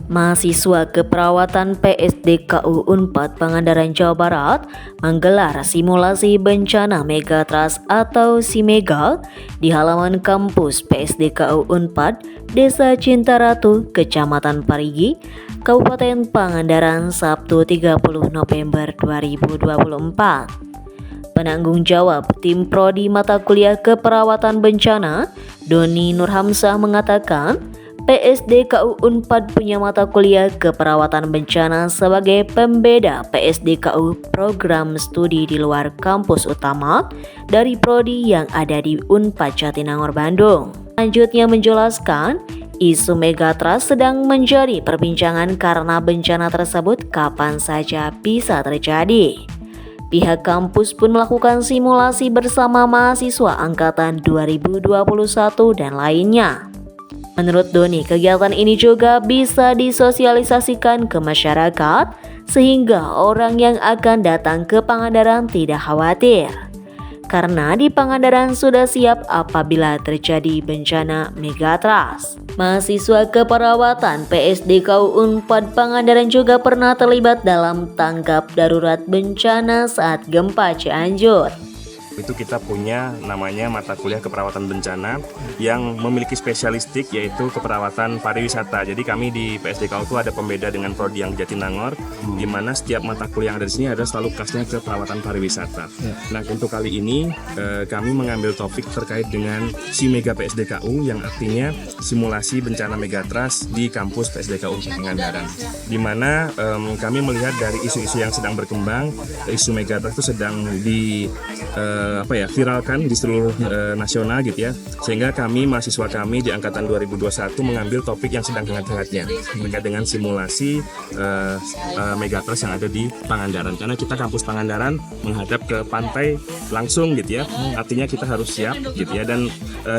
Mahasiswa Keperawatan PSDKU Unpad Pangandaran Jawa Barat menggelar simulasi bencana Megatrust atau SIMEGA di halaman kampus PSDKU Unpad, Desa Cintaratu, Kecamatan Parigi, Kabupaten Pangandaran, Sabtu 30 November 2024. Penanggung jawab tim prodi mata kuliah keperawatan bencana, Doni Nurhamzah, mengatakan PSDKU Unpad punya mata kuliah keperawatan bencana sebagai pembeda PSDKU program studi di luar kampus utama dari prodi yang ada di Unpad Jatinangor, Bandung. Selanjutnya menjelaskan, isu Megatrust sedang menjadi perbincangan karena bencana tersebut kapan saja bisa terjadi. Pihak kampus pun melakukan simulasi bersama mahasiswa angkatan 2021 dan lainnya. Menurut Doni, kegiatan ini juga bisa disosialisasikan ke masyarakat sehingga orang yang akan datang ke Pangandaran tidak khawatir. Karena di Pangandaran sudah siap apabila terjadi bencana Megatrust. Mahasiswa keperawatan PSDKU Unpad Pangandaran juga pernah terlibat dalam tanggap darurat bencana saat gempa Cianjur. Itu kita punya namanya mata kuliah keperawatan bencana yang memiliki spesialistik yaitu keperawatan pariwisata. Jadi kami di PSDKU itu ada pembeda dengan prodi yang di Jatinangor, di mana setiap mata kuliah yang ada di sini ada selalu kelasnya keperawatan pariwisata. Nah, untuk kali ini kami mengambil topik terkait dengan SIMEGA PSDKU yang artinya simulasi bencana Megatrust di kampus PSDKU Pangandaran. Di mana kami melihat dari isu-isu yang sedang berkembang, isu Megatrust itu sedang viralkan di seluruh nasional gitu ya, sehingga kami mahasiswa kami di angkatan 2021 mengambil topik yang sedang hangat-hangatnya terkait dengan simulasi Megatrust yang ada di Pangandaran, karena kita kampus Pangandaran menghadap ke pantai langsung gitu ya, artinya kita harus siap gitu ya. Dan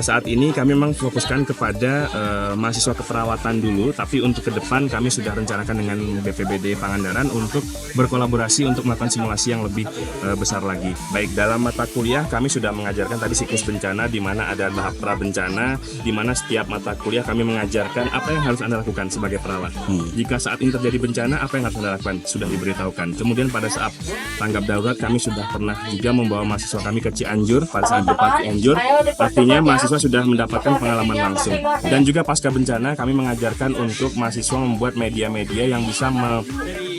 saat ini kami memang fokuskan kepada mahasiswa keperawatan dulu, tapi untuk ke depan kami sudah rencanakan dengan BPBD Pangandaran untuk berkolaborasi untuk melakukan simulasi yang lebih besar lagi. Baik dalam mata kuliah kami sudah mengajarkan tadi siklus bencana, di mana ada tahap pra bencana, di mana setiap mata kuliah kami mengajarkan apa yang harus Anda lakukan sebagai perawat. Jika saat ini terjadi bencana, apa yang harus Anda lakukan? Sudah diberitahukan. Kemudian pada saat tanggap darurat kami sudah pernah juga membawa mahasiswa kami ke Cianjur, pada saat gempa Cianjur, artinya mahasiswa sudah mendapatkan pengalaman langsung. Dan juga pasca bencana kami mengajarkan untuk mahasiswa membuat media-media yang bisa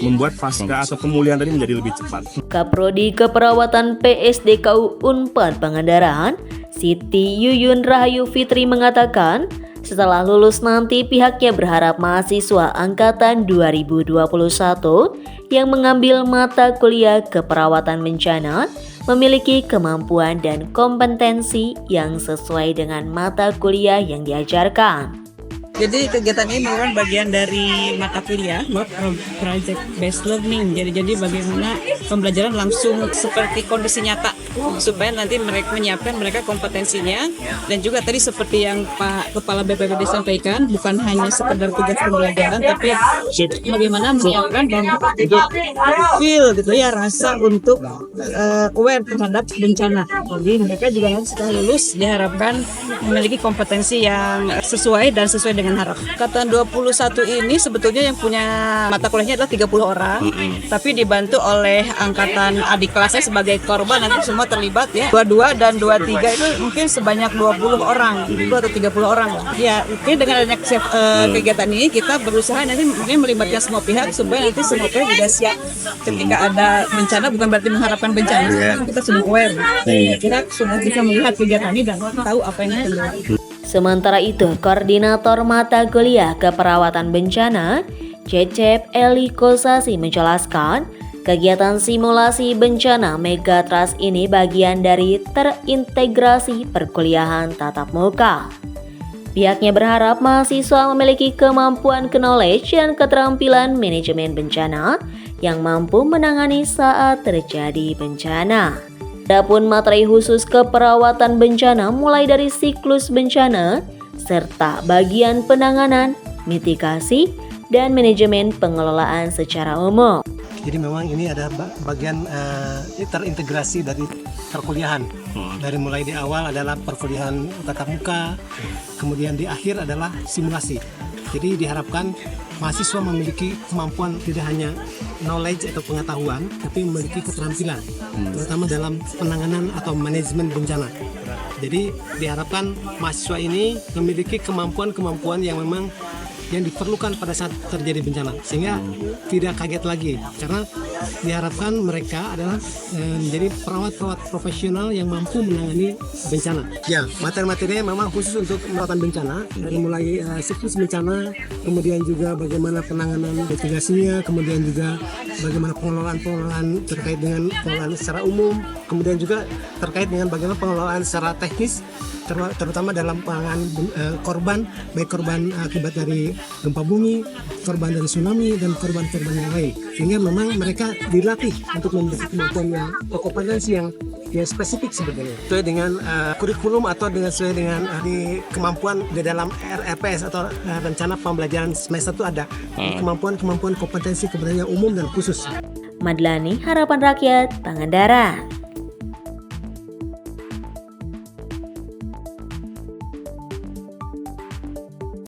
membuat pasca atau pemulihan tadi menjadi lebih cepat. Kaprodi Keperawatan PSDKU Unpad Pangandaran, Siti Yuyun Rahayu Fitri, mengatakan setelah lulus nanti pihaknya berharap mahasiswa angkatan 2021 yang mengambil mata kuliah keperawatan bencana memiliki kemampuan dan kompetensi yang sesuai dengan mata kuliah yang diajarkan. Jadi kegiatan ini merupakan bagian dari mata kuliah project based learning. Jadi bagaimana pembelajaran langsung seperti kondisi nyata supaya nanti mereka menyiapkan kompetensinya, dan juga tadi seperti yang Pak Kepala BPBD sampaikan, bukan hanya sekedar tugas pembelajaran, tapi bagaimana menyiapkan dan feel gitu ya, rasa untuk aware terhadap bencana. Jadi mereka juga nanti setelah lulus diharapkan memiliki kompetensi yang sesuai dengan harap. Angkatan 21 ini sebetulnya yang punya mata kuliahnya adalah 30 orang, tapi dibantu oleh angkatan adik kelasnya sebagai korban, nanti semua terlibat ya. 22 dan 23 itu mungkin sebanyak 20 orang, 20 atau 30 orang. Ya, mungkin dengan adanya kegiatan ini kita berusaha nanti mungkin melibatkan semua pihak supaya nanti semua pihak juga siap ketika ada bencana, bukan berarti mengharapkan bencana, kita sudah aware. Kita sudah bisa melihat kegiatan ini dan tahu apa yang terjadi. Sementara itu, Koordinator Mata Kuliah Keperawatan Bencana, Cecep Eli Kosasi, menjelaskan kegiatan simulasi bencana Megatrust ini bagian dari terintegrasi perkuliahan tatap muka. Pihaknya berharap mahasiswa memiliki kemampuan knowledge dan keterampilan manajemen bencana yang mampu menangani saat terjadi bencana. Adapun materi khusus keperawatan bencana mulai dari siklus bencana serta bagian penanganan, mitigasi, dan manajemen pengelolaan secara umum. Jadi memang ini ada bagian terintegrasi dari perkuliahan. Dari mulai di awal adalah perkuliahan tatap muka, kemudian di akhir adalah simulasi. Jadi diharapkan mahasiswa memiliki kemampuan tidak hanya knowledge atau pengetahuan, tapi memiliki keterampilan, terutama dalam penanganan atau manajemen bencana. Jadi diharapkan mahasiswa ini memiliki kemampuan-kemampuan yang memang yang diperlukan pada saat terjadi bencana, sehingga tidak kaget lagi, karena diharapkan mereka adalah menjadi perawat-perawat profesional yang mampu menangani bencana. Ya, materi-materinya memang khusus untuk perawatan bencana, dari mulai siklus bencana, kemudian juga bagaimana penanganan mitigasinya, kemudian juga bagaimana pengelolaan terkait dengan pengelolaan secara umum, kemudian juga terkait dengan bagaimana pengelolaan secara teknis, terutama dalam penanganan korban, baik korban akibat dari gempa bumi, korban dari tsunami, dan korban-korban yang lain. Sehingga memang mereka dilatih untuk memiliki kemampuan yang kompetensi yang spesifik sebetulnya. Sesuai dengan kurikulum atau sesuai dengan kemampuan di dalam RPS atau rencana pembelajaran semester itu ada kemampuan kompetensi yang umum dan khusus. Madlani, Harapan Rakyat, Pangandaran.